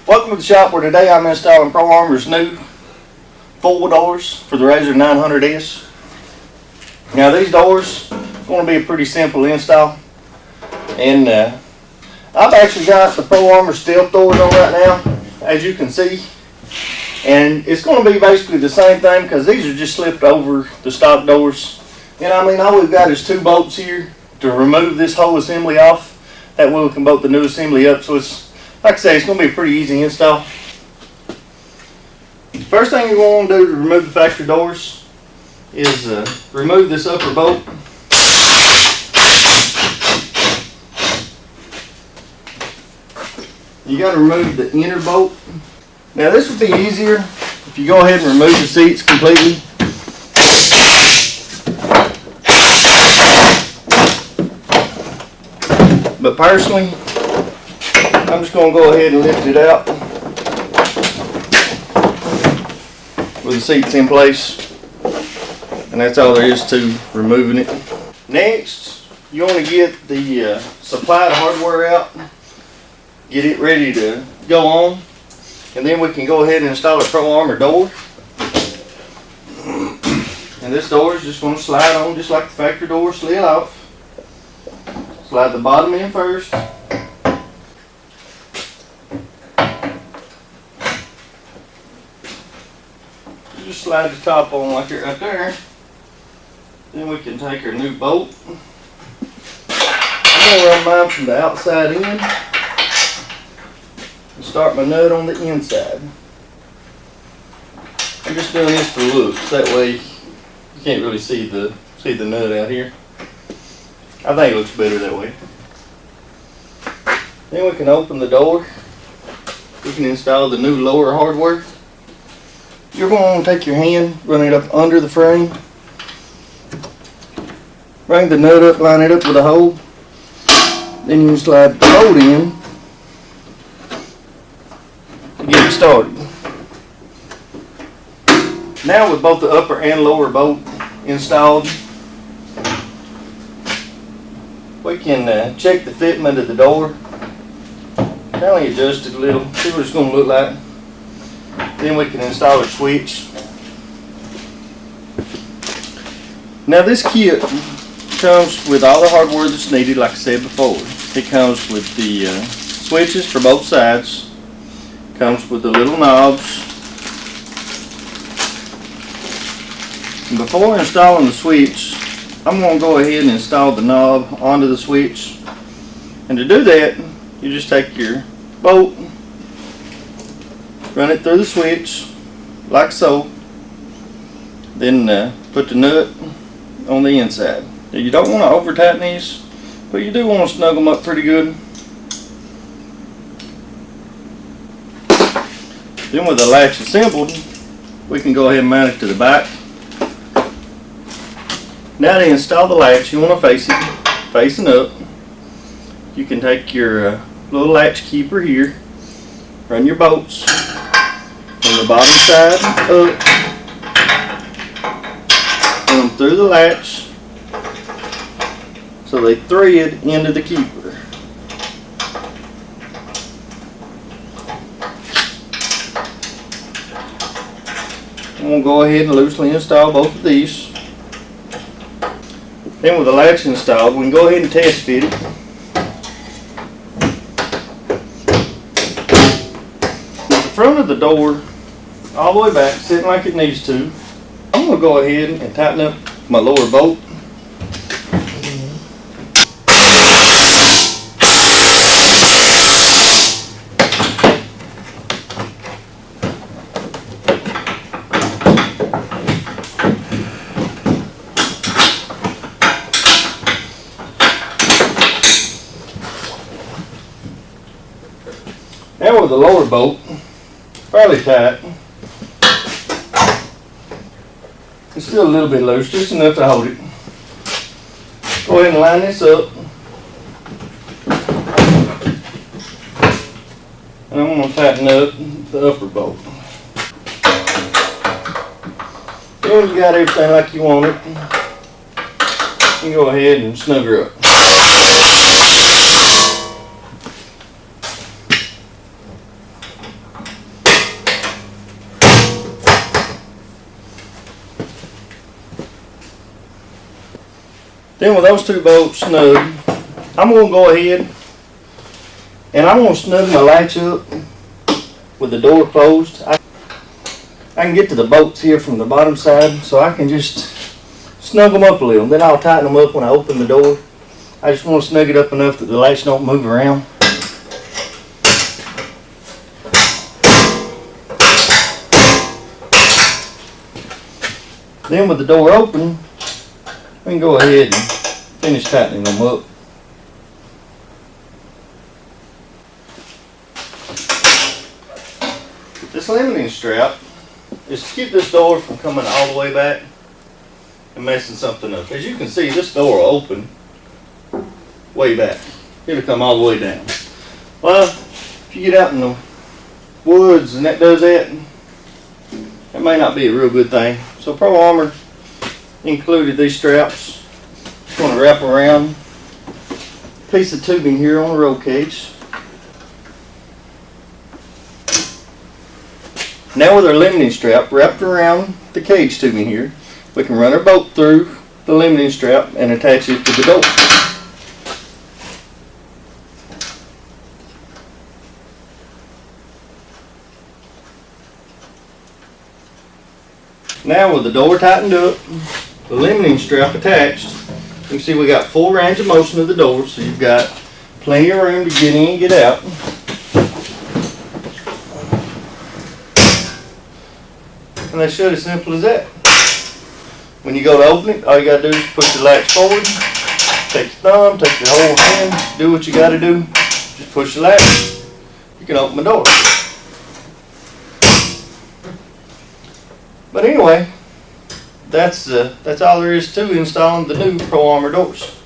Welcome to the shop where today I'm installing Pro Armor's new fold doors for the Razor 900S. Now these doors are going to be a pretty simple install, and I've actually got the Pro Armor stealth doors on right now, as you can see, and it's going to be basically the same thing because these are just slipped over the stock doors. And I mean, all we've got is 2 bolts here to remove this whole assembly off. That way we can bolt the new assembly up. So it's, like I say, it's going to be a pretty easy install. First thing you're going to do to remove the factory doors is remove this upper bolt. You got to remove the inner bolt. Now this would be easier if you go ahead and remove the seats completely. But personally, I'm just going to go ahead and lift it out with the seats in place, and that's all there is to removing it. Next, you want to get the supplied hardware out, get it ready to go on, and then we can go ahead and install a Pro Armor door. And this door is just going to slide on just like the factory door slid off. Slide the bottom in first. Just slide the top on like it right there. Then we can take our new bolt. I'm going to run mine from the outside in and start my nut on the inside. I'm just doing this for looks. That way you can't really see the nut out here. I think it looks better that way. Then we can open the door. We can install the new lower hardware. You're going to take your hand, run it up under the frame, bring the nut up, line it up with a hole. Then you can slide the bolt in to get it started. Now with both the upper and lower bolt installed, we can check the fitment of the door. Kind of adjust it a little, see what it's going to look like. Then we can install a switch. Now this kit comes with all the hardware that's needed, like I said before. It comes with the switches for both sides. Comes with the little knobs. And before installing the switch, I'm going to go ahead and install the knob onto the switch. And to do that, you just take your bolt, run it through the switch like so, then put the nut on the inside. Now, you don't want to over tighten these, but you do want to snug them up pretty good. Then with the latch assembled, we can go ahead and mount it to the back. Now to install the latch, you want to face it facing up. You can take your little latch keeper here, run your bolts from the bottom side up, run them through the latch so they thread into the keeper. I'm going to go ahead and loosely install both of these. Then with the latch installed, we can go ahead and test fit it. With the front of the door all the way back, sitting like it needs to, I'm going to go ahead and tighten up my lower bolt. Now with the lower bolt, fairly tight. It's still a little bit loose, just enough to hold it. Go ahead and line this up. And I'm going to tighten up the upper bolt. Then when you got everything like you want it, you can go ahead and snug her up. Then with those two bolts snug, I'm going to go ahead and I'm going to snug my latch up with the door closed. I can get to the bolts here from the bottom side, so I can just snug them up a little. Then I'll tighten them up when I open the door. I just want to snug it up enough that the latch don't move around. Then with the door open, we can go ahead and finish tightening them up. This limiting strap is to keep this door from coming all the way back and messing something up. As you can see, this door will open way back. It'll come all the way down. Well, if you get out in the woods and that does that, that may not be a real good thing. So Pro Armor included these straps. Just going to wrap around a piece of tubing here on the roll cage. Now with our limiting strap wrapped around the cage tubing here, we can run our bolt through the limiting strap and attach it to the door. Now with the door tightened up, the limiting strap attached, you can see we got full range of motion of the door, so you've got plenty of room to get in and get out. And that's just as simple as that. When you go to open it, all you got to do is push the latch forward, take your thumb, take your whole hand, do what you got to do. Just push the latch, you can open the door. But anyway, that's all there is to installing the new Pro Armor doors.